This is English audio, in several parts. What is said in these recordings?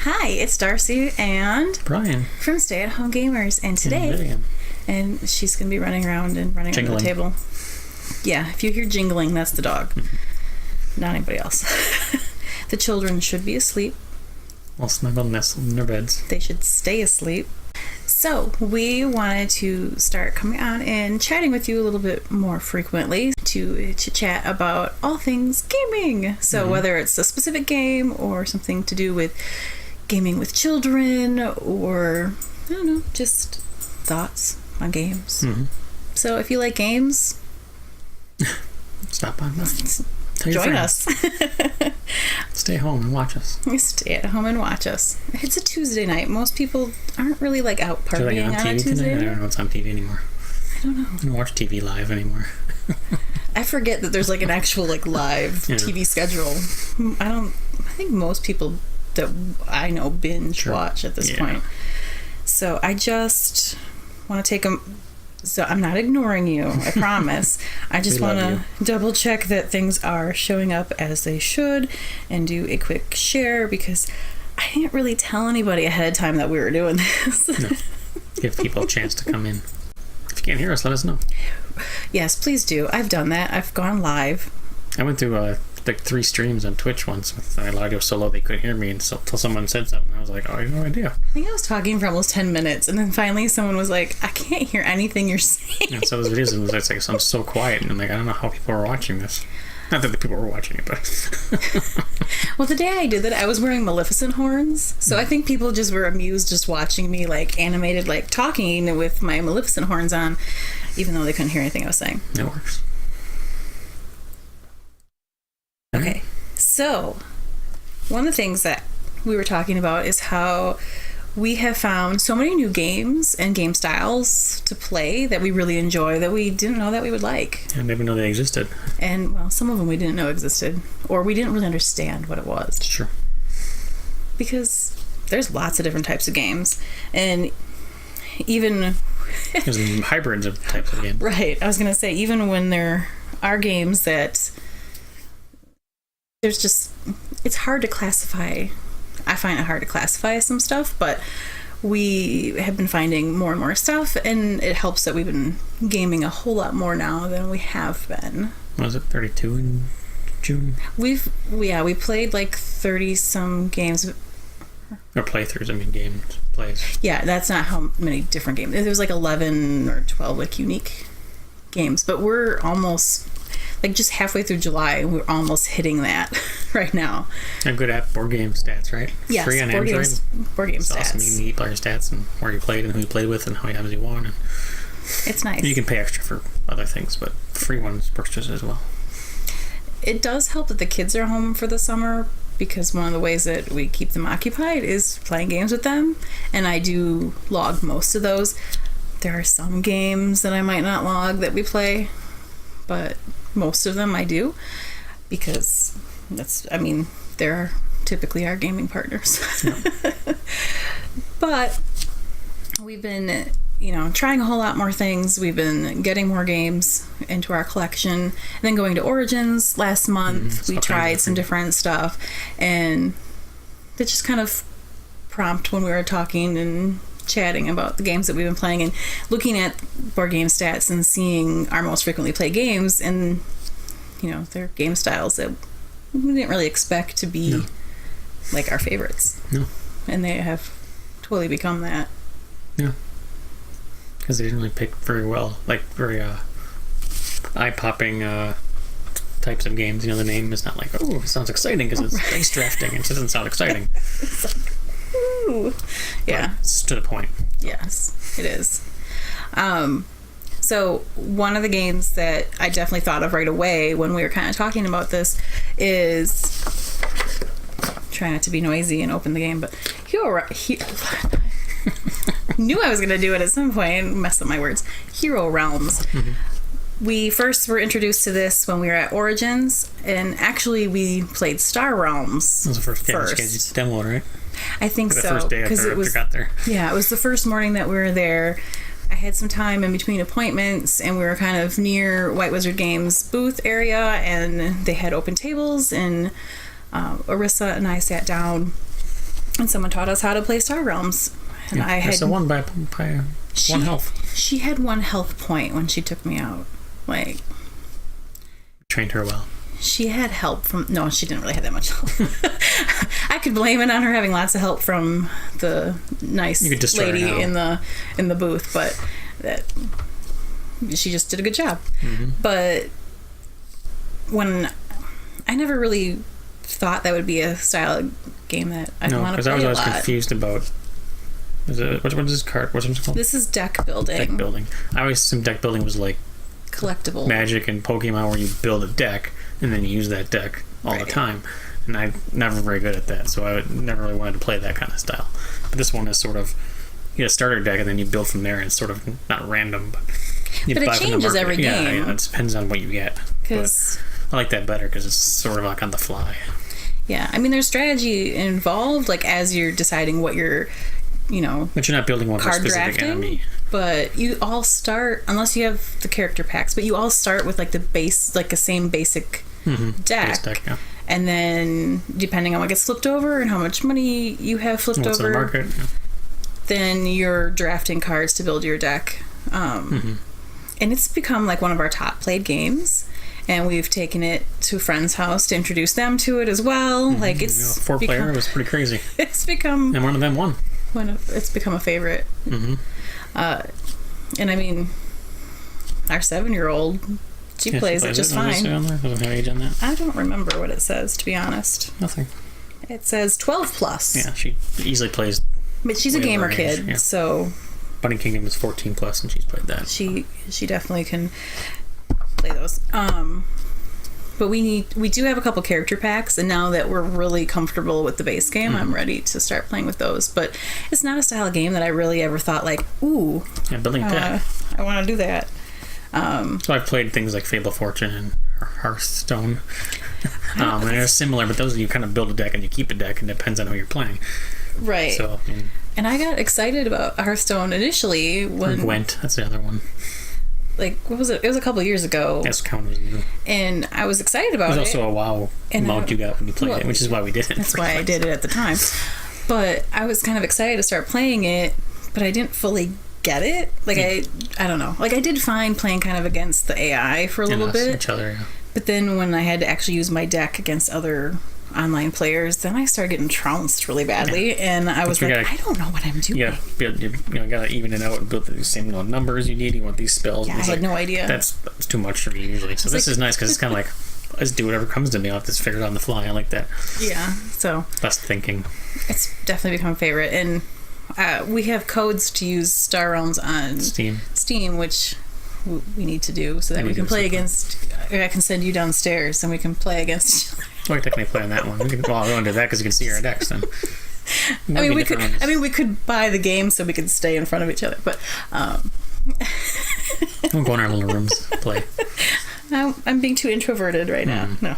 Hi, it's Darcy and Brian from Stay at Home Gamers, and today, and she's going to be running around and running jingling. under the table. Yeah, if you hear jingling, that's the dog, not anybody else. The children should be asleep. All snuggled, nestled in their beds. They should stay asleep. So we wanted to start coming on and chatting with you a little bit more frequently to chat about all things gaming. So whether it's a specific game or something to do with gaming with children, or I don't know, just thoughts on games. So if you like games, stop by. Join us. Stay home and watch us. Stay at home and watch us. It's a Tuesday night. Most people aren't really like out partying on a Tuesday night. I don't know what's on TV anymore. I don't know. I don't watch TV live anymore. I forget that there's like an actual like live TV schedule. I think most people that I know binge watch at this point. So I just want to take them. So I'm not ignoring you, I promise. I just want to double check that things are showing up as they should and do a quick share, because I didn't really tell anybody ahead of time that we were doing this. No. Give people a chance to come in. If you can't hear us, let us know. Yes, please do. I've done that. I've gone live. I went through like 3 streams on Twitch once with my audio so low they couldn't hear me until someone said something. I was like, oh, I have no idea. I think I was talking for almost 10 minutes, and then finally someone was like, I can't hear anything you're saying. And so those videos, it was like, I'm so quiet, and I'm like, I don't know how people are watching this. Not that the people were watching it, but... Well, the day I did that, I was wearing Maleficent horns, so I think people just were amused just watching me, like, animated, like, talking with my Maleficent horns on, even though they couldn't hear anything I was saying. It works. Okay, so one of the things that we were talking about is how we have found so many new games and game styles to play that we really enjoy that we didn't know that we would like. I didn't even know they existed. And, well, some of them we didn't know existed, or we didn't really understand what it was. Sure. Because there's lots of different types of games, and even... There's hybrids of types of games. Right, I was going to say, even when there are games that... There's just, it's hard to classify. I find it hard to classify some stuff, but we have been finding more and more stuff, and it helps that we've been gaming a whole lot more now than we have been. Was it 32 in June? We played like 30 some games. Or playthroughs, I mean games, plays. Yeah, that's not how many different games. There was like 11 or 12 like unique games, but we're almost... like just halfway through July, and we're almost hitting that right now. A good app, board game stats, right? Yes, free on board Android. Board game it's stats. Awesome. You can get player stats and where you played and who you played with and how many times you won. And it's nice. you can pay extra for other things, but free ones works just as well. It does help that the kids are home for the summer, because one of the ways that we keep them occupied is playing games with them, and I do log most of those. There are some games that I might not log that we play, but most of them I do, because they're typically our gaming partners. Yeah. But we've been, trying a whole lot more things. We've been getting more games into our collection, and then going to Origins last month. We tried some different stuff, and it just kind of prompted when we were talking and chatting about the games that we've been playing and looking at board game stats and seeing our most frequently played games, and they're game styles that we didn't really expect to be like our favorites. No. And they have totally become that. Yeah. Because they didn't really pick very well, like very eye-popping types of games. The name is not like, oh, it sounds exciting because it's dice drafting. It doesn't sound exciting. It's like, ooh. Yeah. But it's to the point. Yes, it is. So one of the games that I definitely thought of right away when we were kind of talking about this is... Try not to be noisy and open the game, but knew I was going to do it at some point and mess up my words. Hero Realms. We first were introduced to this when we were at Origins, and actually we played Star Realms. That was the first game you demoed, right? I think so. The first day after you got there. Yeah, it was the first morning that we were there. I had some time in between appointments, and we were kind of near White Wizard Games booth area, and they had open tables, and Arissa and I sat down and someone taught us how to play Star Realms. And I had the one by one health. She had 1 health point when she took me out. Like, trained her well. She had help from... No, she didn't really have that much help. I could blame it on her having lots of help from the nice lady in the booth, but that she just did a good job. Mm-hmm. But when... I never really thought that would be a style of game that I'd want to play a lot. No, because I was always confused about... What is this card? What's it called? This is deck building. Deck building. I always assumed deck building was like... collectible. Magic and Pokemon, where you build a deck and then you use that deck all the time. And I'm never very good at that, so I never really wanted to play that kind of style. But this one is sort of... You get a starter deck and then you build from there, and it's sort of not random, but... But it changes every game. Yeah, it depends on what you get. Because I like that better because it's sort of like on the fly. Yeah, I mean, there's strategy involved, like as you're deciding what you're, but you're not building one card for a specific drafting. Enemy. But you all start, unless you have the character packs, but you all start with like the base, like the same basic deck. Base deck, yeah. And then depending on what gets flipped over and how much money you have flipped over, in the market, then you're drafting cards to build your deck. And it's become like one of our top played games. And we've taken it to a friend's house to introduce them to it as well. Like it's 4-player. It was pretty crazy. It's become, and one of them won. It's become a favorite. And I mean, our 7-year-old, she plays it just fine. Doesn't have age on that. I don't remember what it says, to be honest. Nothing. It says 12 plus. Yeah, she easily plays. But she's a gamer kid, so Bunny Kingdom is 14 plus, and she's played that. She definitely can play those. But we do have a couple character packs, and now that we're really comfortable with the base game, I'm ready to start playing with those. But it's not a style of game that I really ever thought like, ooh, building a deck. I want to do that. So I've played things like Fable Fortune and Hearthstone. And they're similar, but those you kind of build a deck and you keep a deck, and it depends on who you're playing. Right. So, and I got excited about Hearthstone initially when Gwent, that's the other one. Like, what was it? It was a couple of years ago. That's kind of new. And I was excited about it. There's also a WoW mount you got when you played it, which is why we did it. That's why I did it at the time. But I was kind of excited to start playing it, but I didn't fully get it. Like, I don't know. Like, I did fine playing kind of against the AI for a little bit. Each other, yeah. But then when I had to actually use my deck against other online players, then I started getting trounced really badly, and I was like, I don't know what I'm doing. You gotta even it out and build the same numbers you need. You want these spells. Yeah, I had no idea. That's too much for me usually. So this is nice because it's kind of like, let's do whatever comes to me. I'll have to figure it out on the fly. I like that. Yeah, so less thinking. It's definitely become a favorite, and we have codes to use Star Realms on Steam, which we need to do so that we can play against. I can send you downstairs and we can play against each other. Well, we technically play on that one. We won't do that because you can see our decks then. We could buy the game so we could stay in front of each other, but we'll go in our little rooms, play. I'm being too introverted right now. No,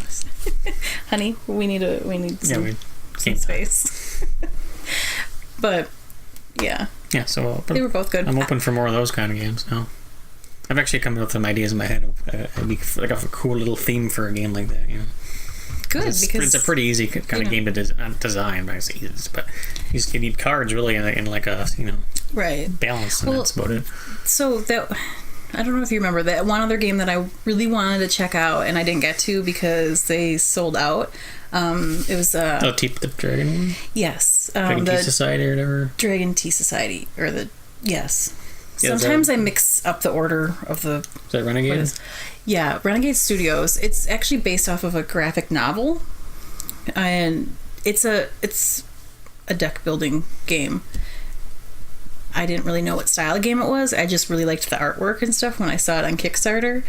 honey, we need some space. But yeah. So they were both good. I'm open for more of those kind of games now. I've actually come up with some ideas in my head. It'd be like a cool little theme for a game like that, Good, because it's a pretty easy kind of game to design, but you need cards really in like a right balance, and that's about it. So that, I don't know if you remember that one other game that I really wanted to check out and I didn't get to because they sold out. It was the Dragon one. Yes, Dragon Tea Society or whatever. Dragon Tea Society yes. Sometimes I mix up the order of the... Is that Renegade? Yeah, Renegade Studios. It's actually based off of a graphic novel, and it's a deck building game. I didn't really know what style of game it was. I just really liked the artwork and stuff when I saw it on Kickstarter,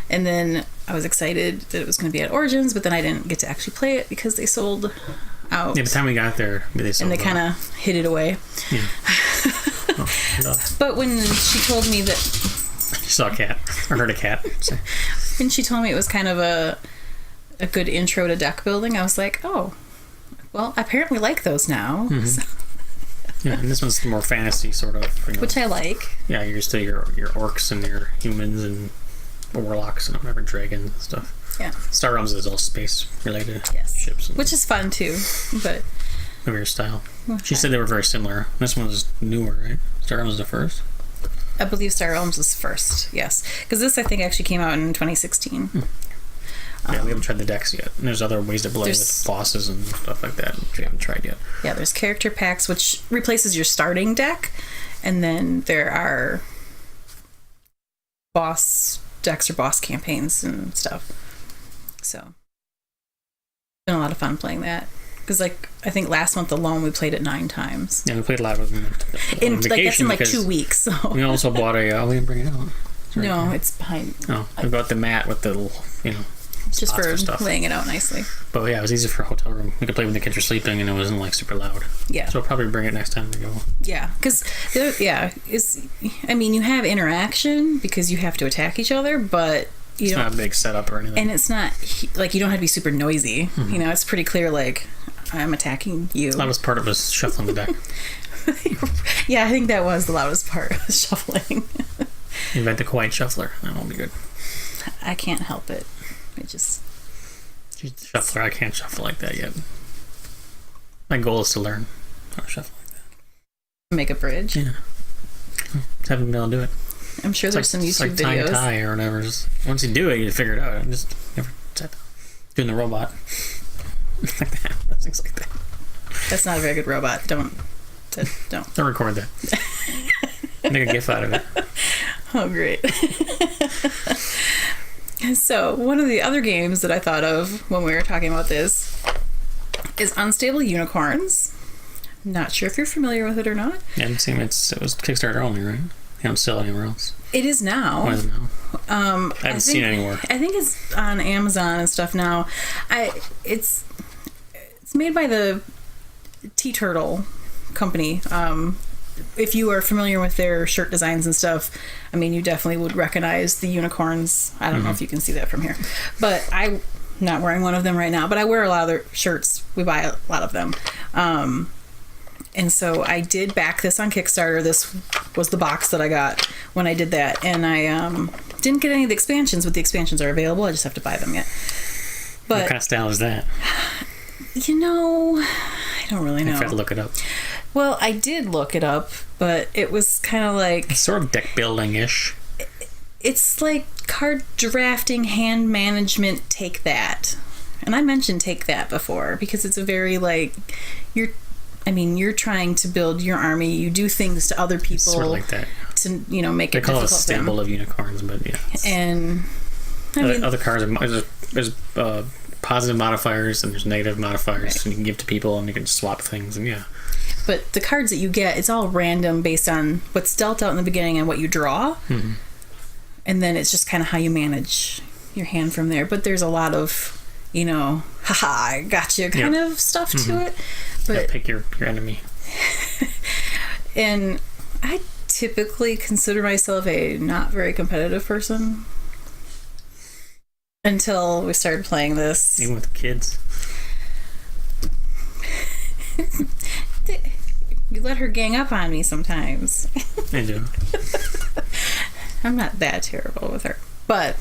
and then I was excited that it was going to be at Origins, but then I didn't get to actually play it because they sold out. Yeah, by the time we got there, they sold out. And they kind of hid it away. Yeah. But when she told me that she saw a cat or heard a cat, so. When she told me it was kind of a good intro to deck building, I was like, oh, well, I apparently like those now. So. Yeah, and this one's more fantasy sort of, which I like. Yeah, you're still your orcs and your humans and warlocks and whatever, dragons and stuff. Yeah, Star Realms is all space related. Yes, ships, which is fun too, but. of your style. Okay. She said they were very similar. This one was newer, right? Star Realms was the first? I believe Star Realms was first, yes. Because this, I think, actually came out in 2016. Yeah, we haven't tried the decks yet. And there's other ways to play with bosses and stuff like that, which we haven't tried yet. Yeah, there's character packs, which replaces your starting deck. And then there are boss decks or boss campaigns and stuff. So, it's been a lot of fun playing that. Because, like, I think last month alone we played it 9 times. Yeah, we played a lot with them in that's in like 2 weeks. So we also bought a. We didn't bring it out. No, it's behind. Oh, we bought the mat with the little, just for stuff. Laying it out nicely. But yeah, it was easy for a hotel room. We could play when the kids were sleeping, and it wasn't like super loud. Yeah. So we'll probably bring it next time we go. Yeah, because I mean, you have interaction because you have to attack each other, but It's not a big setup or anything. And it's not like you don't have to be super noisy. Mm-hmm. It's pretty clear. Like, I'm attacking you. The loudest part of it was shuffling the deck. Yeah, I think that was the loudest part, shuffling. Invent the quiet shuffler. That won't be good. I can't help it. She's the shuffler. I can't shuffle like that yet. My goal is to learn how to shuffle like that. Make a bridge? Yeah. Just haven't been able to do it. I'm sure there's some YouTube videos. Tie or whatever. Just, once you do it, you figure it out. I'm just never sat down. Doing the robot. Like that. Things like that. That's not a very good robot. Don't. Don't record that. Make a gif out of it. Oh, great. So, one of the other games that I thought of when we were talking about this is Unstable Unicorns. Not sure if you're familiar with it or not. Yeah, it was Kickstarter only, right? You don't sell it anywhere else. It is now. Why is it now? I haven't seen it anywhere. I think it's on Amazon and stuff now. It's made by the Tea Turtle company. If you are familiar with their shirt designs and stuff, I mean, you definitely would recognize the unicorns. I don't know if you can see that from here, but I'm not wearing one of them right now, but I wear a lot of their shirts. We buy a lot of them. And so I did back this on Kickstarter. This was the box that I got when I did that. And I didn't get any of the expansions, but the expansions are available. I just have to buy them yet. But what kind of style is that? I don't really know. I tried to look it up. Well, I did look it up, but it was kind of like... It's sort of deck building-ish. It's like card drafting, hand management, take that. And I mentioned take that before because it's a very like... You're trying to build your army. You do things to other people. It's sort of like that. To, make it difficult. They call it a stable of unicorns, but yeah. And... other cards, there's positive modifiers and there's negative modifiers, right. And you can give to people and you can swap things, and yeah. But the cards that you get, it's all random based on what's dealt out in the beginning and what you draw. Mm-hmm. And then it's just kind of how you manage your hand from there. But there's a lot of, haha, I got you kind of stuff to it. But pick your enemy. And I typically consider myself a not very competitive person. Until we started playing this. Even with kids. You let her gang up on me sometimes. I do. I'm not that terrible with her. But,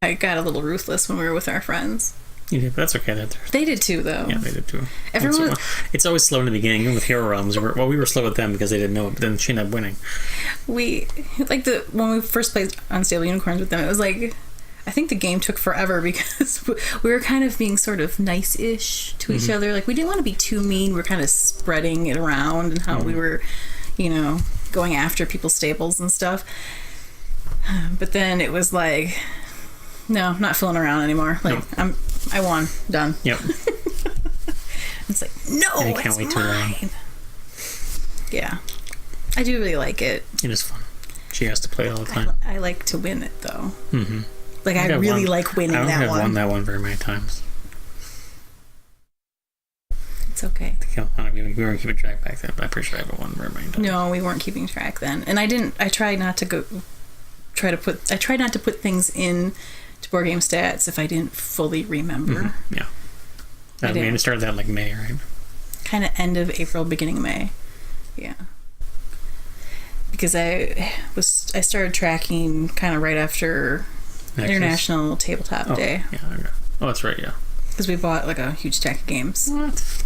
I got a little ruthless when we were with our friends. You did, but that's okay. They did too, though. Yeah, they did too. Everyone, it's always slow in the beginning. Even with Hero Realms, we were slow with them because they didn't know it, but then she ended up winning. When we first played Unstable Unicorns with them, it was like, I think the game took forever because we were kind of being sort of nice-ish to each other. Like, we didn't want to be too mean. We're kind of spreading it around and how we were, going after people's stables and stuff. But then it was like, no, I'm not fooling around anymore. Like, nope. I won. Done. Yep. It's like, no, and I can't wait to learn. Yeah. I do really like it. It is fun. She has to play all the time. I like to win it, though. Mm-hmm. Like, I really like winning that one. I don't think I've won that one very many times. It's okay. We weren't keeping track back then, but I'm pretty sure I haven't won very many times. No, we weren't keeping track then. And I tried not to put things in to board game stats if I didn't fully remember. Mm-hmm. Yeah. It started that like May, right? Kind of end of April, beginning of May. Yeah. Because I started tracking kind of right after International Tabletop Day. Yeah. Oh, that's right. Yeah. Because we bought like a huge stack of games. What?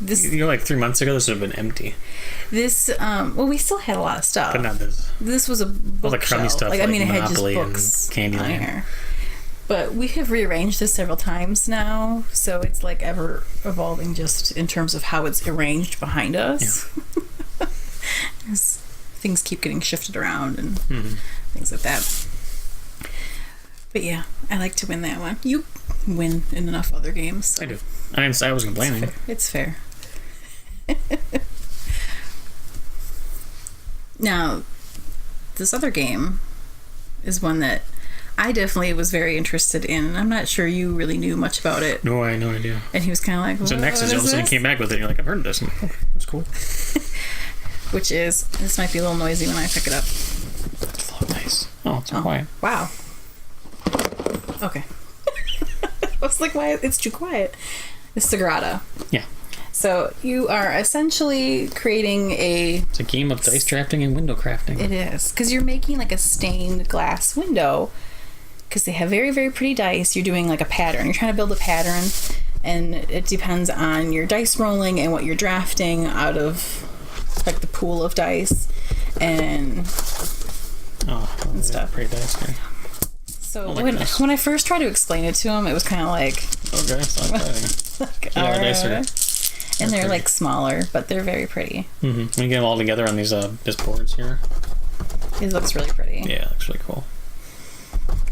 You know, like 3 months ago, this would have been empty. This, well, we still had a lot of stuff. But not this. This was a bookshelf. All the crummy stuff, like I mean, it had just Monopoly books and on Candyland. here. But we have rearranged this several times now, so it's like ever evolving just in terms of how it's arranged behind us. Yeah. Things keep getting shifted around and things like that. But yeah, I like to win that one. You win in enough other games. So. I do. I was complaining. It's fair. Now, this other game is one that I definitely was very interested in, and I'm not sure you really knew much about it. No, I had no idea. And he was kind of like, so next is all of a sudden came back with it, and you're like, I've heard of this. And I'm like, oh, that's cool. Which is, this might be a little noisy when I pick it up. Oh, nice. Oh, it's so quiet. Wow. Okay. I was like, why? It's too quiet. It's Sagrada. Yeah. So you are essentially creating It's a game of dice drafting and window crafting. It is. Because you're making like a stained glass window. Because they have very, very pretty dice. You're doing like a pattern. You're trying to build a pattern. And it depends on your dice rolling and what you're drafting out of like the pool of dice. And stuff. Pretty dice here. So when I first tried to explain it to him, it was kind of like... Okay, it's not exciting. like, yeah, dice are... And they're like smaller, but they're very pretty. Mm-hmm. When you get them all together on these this boards here. It looks really pretty. Yeah, it looks really cool.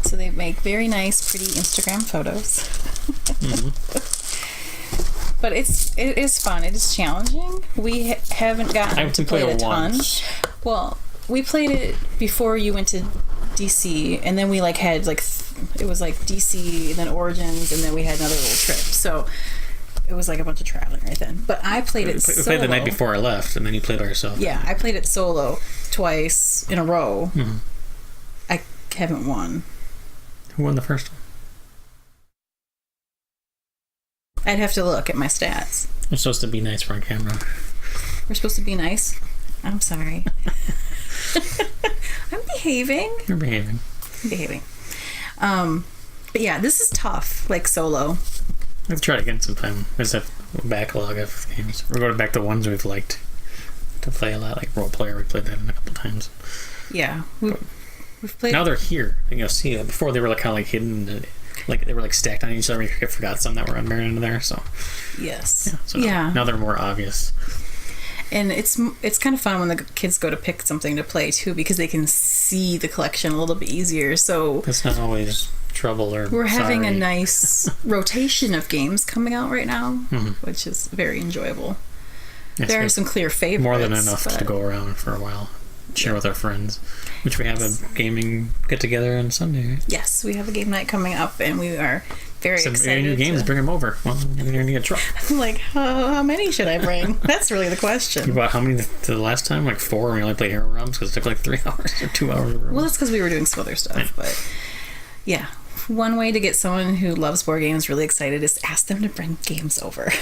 So they make very nice, pretty Instagram photos. But it is fun. It is challenging. We haven't gotten to play it a ton. Once. Well, we played it before you went to DC, and then we like had like it was like DC, and then Origins, and then we had another little trip. So it was like a bunch of traveling right then. But I played it solo. We played the night before I left, and then you played by yourself. Yeah, I played it solo twice in a row. Mm-hmm. I haven't won. Who won the first one? I'd have to look at my stats. I'm supposed to be nice for on camera. We're supposed to be nice? I'm sorry. I'm behaving. You're behaving. I'm behaving. But yeah, this is tough, like solo. I've tried again sometime. There's a backlog of games. We're going back to ones we've liked to play a lot, like Role Player. We played that a couple times. Yeah. We've played... Now they're here. You know, see, before they were like kind of like hidden, like they were like stacked on each other. You forgot some that were unburied into there. So yes. Yeah. So now they're more obvious. And it's kind of fun when the kids go to pick something to play too, because they can see the collection a little bit easier. So it's not always trouble or we're having a nice rotation of games coming out right now, which is very enjoyable. Yes, there are some clear favorites. More than enough to go around for a while. Share with our friends, which we have a gaming get together on Sunday. Yes, we have a game night coming up, and we are very excited. New games, bring them over. Well, you're gonna need a truck. I'm like, how many should I bring? That's really the question. You bought how many to the last time? Like 4, and we only played Hero Realms because it took like 3 hours or 2 hours. Well, that's because we were doing some other stuff, but yeah. One way to get someone who loves board games really excited is ask them to bring games over.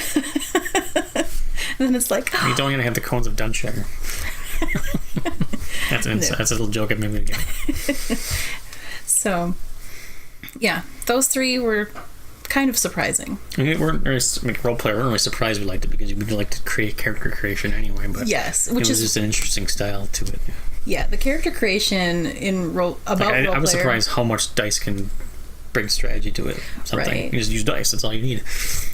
And then it's like, you don't even have the cones of Dunshire. That's a little joke I made me again. So, yeah, those 3 were kind of surprising. We weren't very Role Player. We weren't really surprised we liked it because we like to create character creation anyway. But yes, which is just an interesting style to it. Yeah, the character creation in Role Player. I was surprised how much dice can bring strategy to it. Right. You just use dice. That's all you need.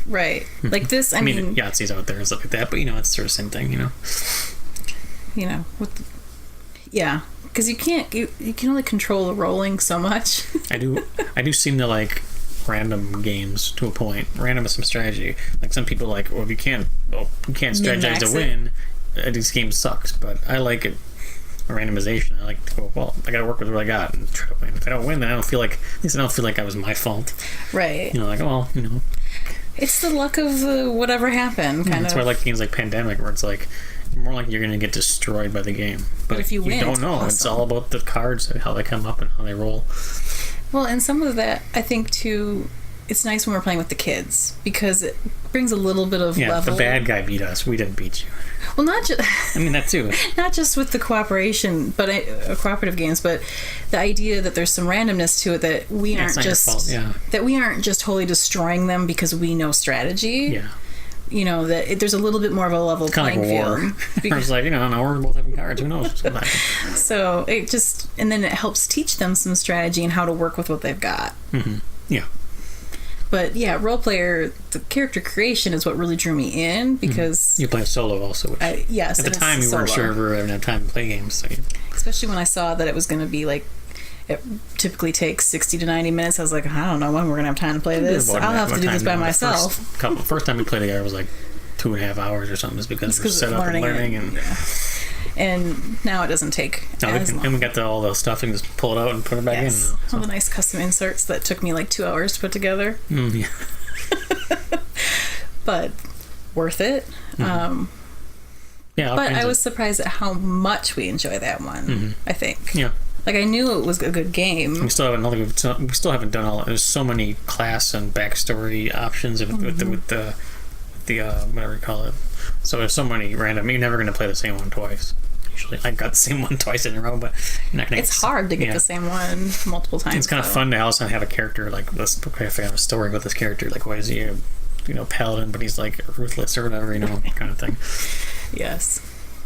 Right. Like this. I mean, Yahtzee's out there and stuff like that, but it's sort of the same thing. Yeah, because you can't. You can only control the rolling so much. I do seem to like random games to a point. Random with some strategy. Like some people like, well, you can't strategize to win. This game sucks, but I like it. Randomization. I like to go, well, I gotta work with what I got and try to win. If I don't win, then I don't feel like that was my fault. Right. It's the luck of whatever happened. That's why I like games like Pandemic, where it's like more like you're gonna get destroyed by the game. But if you win, don't know. Awesome. It's all about the cards and how they come up and how they roll. Well, and some of that I think too. It's nice when we're playing with the kids because it brings a little bit of level. The bad guy beat us. We didn't beat you. Well, not just I mean, that too. not just with the cooperation, but cooperative games, but the idea that there's some randomness to it, that we aren't just that we aren't just wholly destroying them because we know strategy. Yeah. You know, that there's a little bit more of a level playing field. It's like, no, we're both having cards. Who knows? So it just, and then it helps teach them some strategy and how to work with what they've got. Mm-hmm. Yeah. But yeah, role player, the character creation is what really drew me in, because you play solo also. Which yes. At the time, you weren't sure if we were going to have time to play games. So especially when I saw that it was going to be like, it typically takes 60 to 90 minutes. I was like, I don't know when we're going to have time to play this. I'll have to do this by myself. First time we played together was like 2.5 hours or something, just because we're set up and learning. And now it doesn't take as long. And we got all the stuff and just pull it out and put it back in. So. All the nice custom inserts that took me like 2 hours to put together. Yeah. But worth it. Yeah. But I was surprised at how much we enjoy that one, I think. Yeah. Like, I knew it was a good game. We still haven't done all. There's so many class and backstory options with the whatever you call it. So there's so many random. You're never going to play the same one twice. Usually, I got the same one twice in a row, but you're not going to. It's hard to get the same one multiple times. It's kind of fun to also have a character like this. Okay, if I have a story with this character, like why is he paladin, but he's like ruthless or whatever, kind of thing. Yes.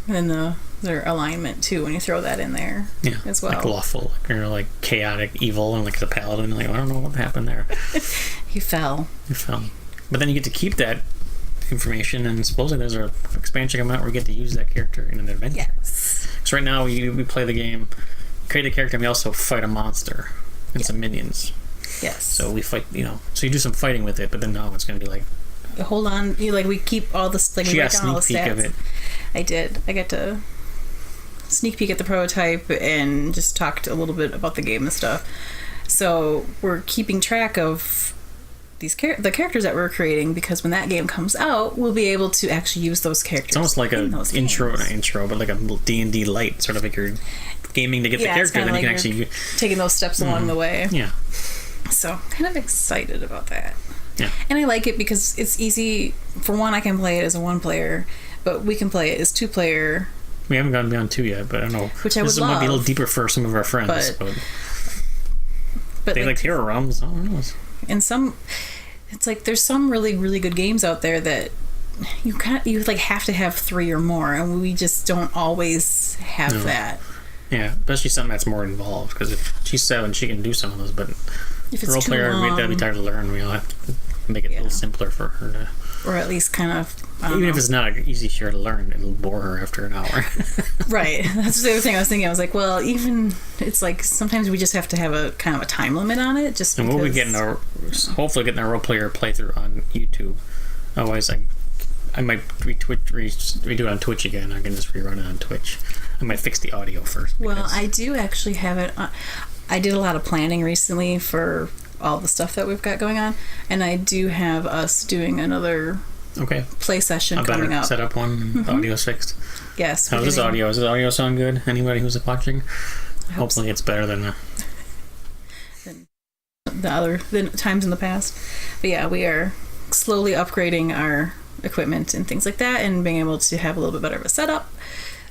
And then their alignment too, when you throw that in there as well. Like lawful, like chaotic evil, and like the paladin, like I don't know what happened there. He fell. But then you get to keep that information, and supposedly there's an expansion coming out where we get to use that character in an adventure. Yes. So right now we play the game, create a character, and we also fight a monster and some minions. Yes. So we fight, so you do some fighting with it, but then now it's going to be like... Hold on, we keep all this, we write down all the stats. Of it. I did. I got to sneak peek at the prototype and just talked a little bit about the game and stuff. So we're keeping track of the characters that we're creating, because when that game comes out, we'll be able to actually use those characters. It's almost like not intro, but like a D&D light, sort of like you're gaming to get the character, then you can actually... taking those steps along the way. Yeah. So, kind of excited about that. Yeah. And I like it because it's easy. For one, I can play it as a one-player, but we can play it as two-player. We haven't gotten beyond 2 yet, but I don't know. Which I would love. Might be a little deeper for some of our friends. But they like hero realms. I don't know. And it's like there's some really, really good games out there that you have to have 3 or more, and we just don't always have that. Yeah, especially something that's more involved, because if she's 7, she can do some of those, but if it's role player, that'd be hard to learn. We'll have to make it a little simpler for her to... Or at least kind of... Even if it's not easy for her to learn, it'll bore her after an hour. Right. That's the other thing I was thinking. I was like, well, even... It's like sometimes we just have to have a kind of a time limit on it, just because... And we'll be hopefully getting our role player playthrough on YouTube. Otherwise, I might redo it on Twitch again. I can just rerun it on Twitch. I might fix the audio first. Well, I do actually have it... I did a lot of planning recently for all the stuff that we've got going on, and I do have us doing another play session coming up. Set up one. The audio's fixed. Yes. How's this audio? Does the audio sound good? Anybody who's watching? Hopefully it's better than than times in the past. But yeah, we are slowly upgrading our equipment and things like that, and being able to have a little bit better of a setup.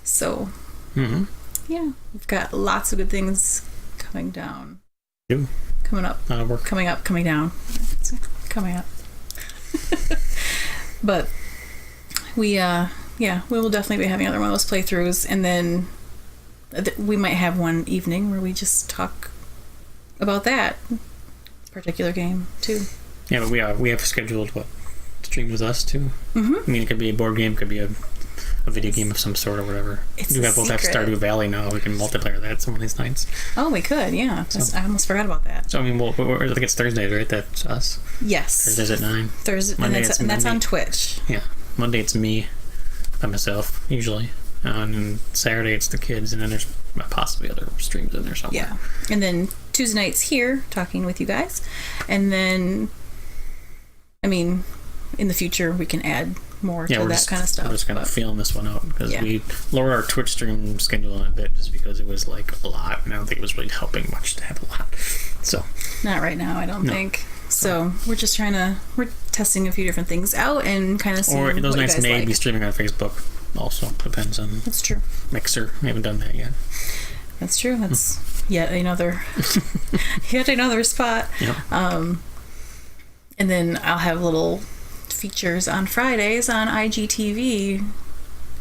So yeah, we've got lots of good things coming down. Coming up. Coming up, coming down. Coming up. But we will definitely be having another one of those playthroughs, and then we might have one evening where we just talk about that particular game too. Yeah, but we have scheduled streams with us too. I mean, it could be a board game, could be a video game of some sort or whatever. We both have Stardew Valley now. We can multiplayer that some of these nights. Oh, we could, yeah. I almost forgot about that. So I mean, I think it's Thursdays, right? That's us. Yes. Thursdays at 9. Monday, and that's on Twitch. Yeah. Monday it's me by myself usually, and Saturday it's the kids, and then there's possibly other streams in there somewhere. Yeah. And then Tuesday nights here talking with you guys, and then I mean, in the future we can add more to that kind of stuff. We're just kind of feeling this one out, because we lowered our Twitch stream schedule a bit just because it was like a lot, and I don't think it was really helping much to have a lot. So not right now, I don't think. So we're testing a few different things out and kind of seeing those what nights you guys may like. be streaming on Facebook also depends on. That's true. Mixer. We haven't done that yet. That's true. That's yet another spot. Yep. And then I'll have little features on Fridays on IGTV.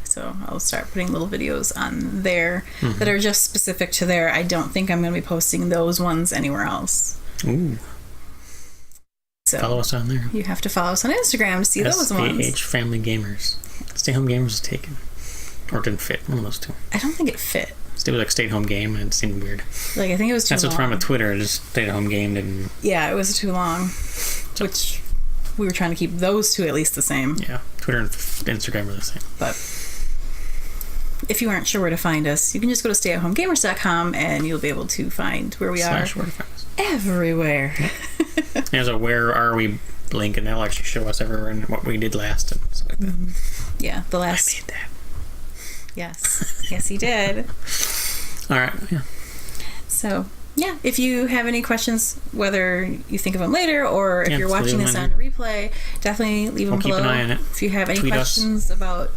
So I'll start putting little videos on there that are just specific to there. I don't think I'm going to be posting those ones anywhere else. Ooh. So follow us on there. You have to follow us on Instagram to see those ones. SAH Family Gamers. Stay Home Gamers was taken. Or didn't fit. One of those two. I don't think it fit. It was like stay at home game and it seemed weird. Like I think it was too long. That's what's wrong with Twitter. It just stay at home game didn't. Yeah, it was too long. Which we were trying to keep those two at least the same. Yeah, Twitter and Instagram are the same. But if you aren't sure where to find us, you can just go to stayathomegamers.com and you'll be able to find where we are. Where to find us. Everywhere. There's a where are we link and that'll actually show us everywhere and what we did last and stuff like that. Yeah, the last. I made that. Yes. Yes, he did. All right. Yeah. So, yeah, if you have any questions, whether you think of them later or if you're watching this on later. replay, definitely leave them below. Keep an eye on it. If you have any Tweet questions about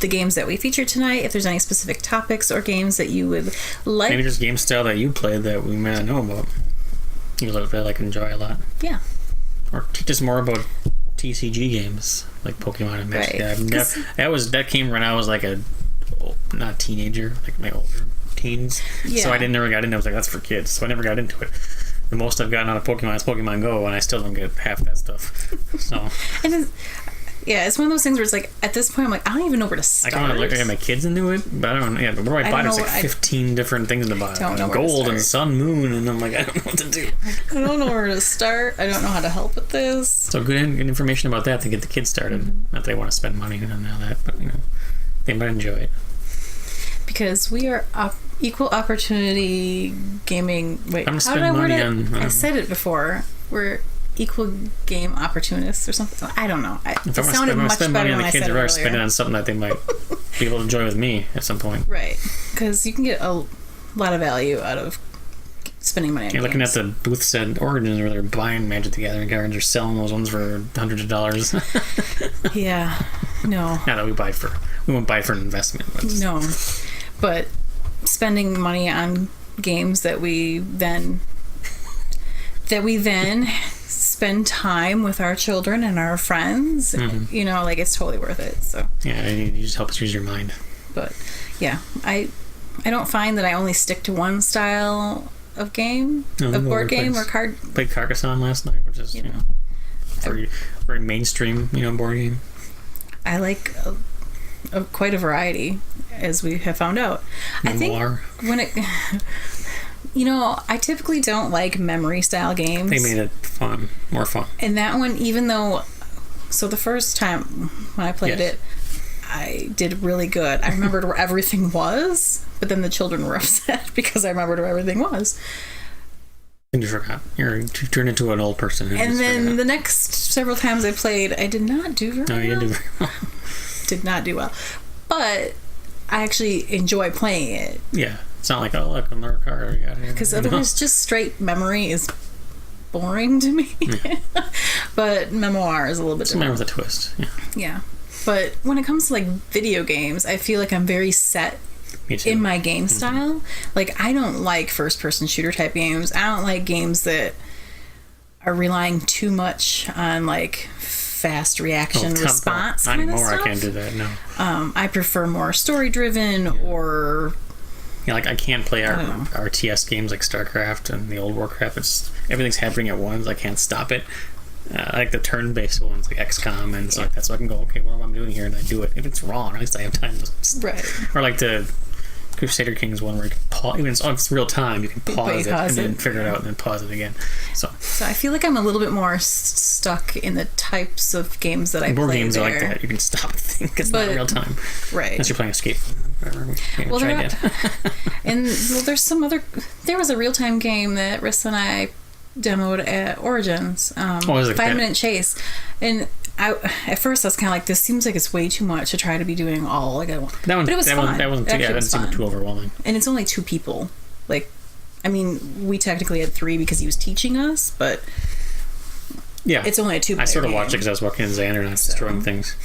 the games that we featured tonight, if there's any specific topics or games that you would like. Maybe there's game style that you played that we may not know about. You like enjoy a lot. Yeah. Or teach us more about TCG games like Pokemon and Magic. Right. That came when I was like not teenager, like my older teens. Yeah. So I never got into it. I was like, that's for kids. So I never got into it. The most I've gotten out of Pokemon is Pokemon Go, and I still don't get half that stuff. So. And it's one of those things where it's like, at this point, I'm like, I don't even know where to start. I want to look at my kids into it, but I don't know. Yeah, but where I bought it, it's like 15 different things to buy. Don't know Gold and Sun, Moon, and I'm like, I don't know what to do. I don't know where to start. I don't know how to help with this. So good information about that to get the kids started. Not that they want to spend money on all that, but they might enjoy it. Because we are equal opportunity gaming. Wait, I'm how did I word it? I said it before. We're equal game opportunists or something. I don't know. It sounded much better when I said it earlier. Spend it on something that they might be able to enjoy with me at some point. Right. Because you can get a lot of value out of spending money on You're looking games. at the booths at Origins where they're buying Magic the Gathering cards. They're selling those ones for hundreds of dollars. Yeah. No. Not that we won't buy for an investment. No. But spending money on games that we then spend time with our children and our friends, it's totally worth it. So yeah, you just help us use your mind. But yeah, I don't find that I only stick to one style of game, board game or card. Played Carcassonne last night, which is very very mainstream board game. I like quite a variety, as we have found out. Memoir. I think when it I typically don't like memory style games. They made it more fun. And that one, even though, so the first time when I played it, I did really good. I remembered where everything was, but then the children were upset because I remembered where everything was. And you forgot. You turned into an old person. And then the next several times I played, I did not do very well. No, you didn't do very well. Did not do well. But I actually enjoy playing it. Yeah. It's not like, oh, look, another card we got here. Because otherwise, just straight memory is boring to me. Yeah. But Memoir is a little bit different. With a twist. Yeah. But when it comes to like video games, I feel like I'm very set in my game style. Like, I don't like first-person shooter type games. I don't like games that are relying too much on like fast reaction response kind of stuff. I can't do that. No. I prefer more story-driven or. Yeah, like I can't play our TS games like StarCraft and the old Warcraft. Everything's happening at once. I can't stop it. I like the turn-based ones like XCOM and stuff like that. So I can go, okay, what am I doing here? And I do it. If it's wrong, at least I have time to. Right. Or like the Crusader Kings one where you can pause. Even if it's real time, you can pause it and then figure it out and then pause it again. So I feel like I'm a little bit more stuck in the types of games that I play. Board games are like that. You can stop the thing because it's not real time. Right. Unless you're playing Escape. Well, there was a real-time game that Rissa and I demoed at Origins. 5-Minute Chase. And at first I was kind of like, this seems like it's way too much to try to be doing all like at once. But it was fun. That didn't seem too overwhelming. And it's only 2 people. Like, I mean, we technically had 3 because he was teaching us, but it's only a 2-player I sort of game. watched it because I was walking in Xander and I was destroying things.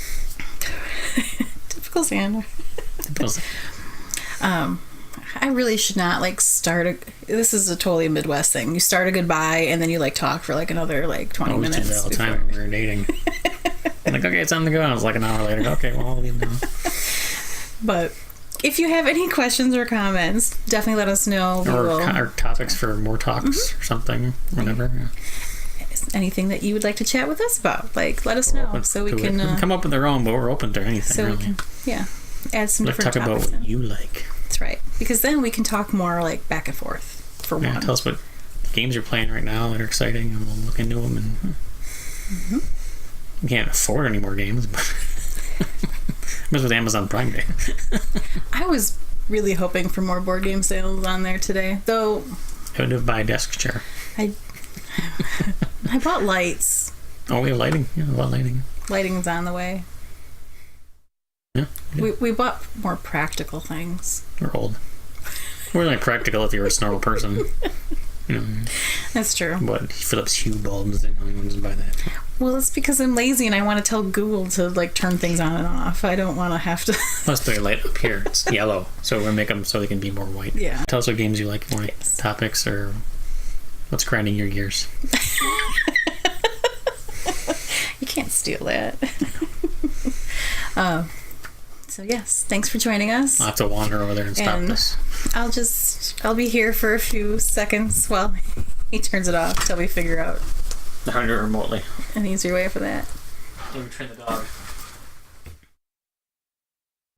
Typical Sandra. I really should not like this is a totally Midwest thing. You start a goodbye and then you like talk for like another like 20 minutes. We did that all the time when we were dating. I'm like, okay, it's time to go. And it was like an hour later. Okay, well, I'll leave now. But if you have any questions or comments, definitely let us know. Or topics for more talks or something, whatever. Yeah. Anything that you would like to chat with us about, like let us know so we can come up with our own, but we're open to anything. So really. we can, add some different talk topics. About what you like. That's right, because then we can talk more like back and forth for one. Tell us what games you're playing right now that are exciting, and we'll look into them. And we can't afford any more games, but mess with Amazon Prime Day. I was really hoping for more board game sales on there today, though. I would buy a desk chair. I bought lights. Oh, we have lighting. Yeah, a lot of lighting. Lighting's on the way. Yeah. We bought more practical things. We're old. We're only practical if you're a normal person. That's true. But Philips Hue bulbs, no one doesn't buy that. Well, it's because I'm lazy and I want to tell Google to like turn things on and off. I don't want to have to. Plus, the light up here, it's yellow, so we're gonna make them so they can be more white. Yeah. Tell us what games you like, more topics, or what's grinding your gears. You can't steal that. So yes, thanks for joining us. I'll have to wander over there and stop this. I'll be here for a few seconds while he turns it off till we figure out how to do it remotely. an easier way for that. Let me train the dog.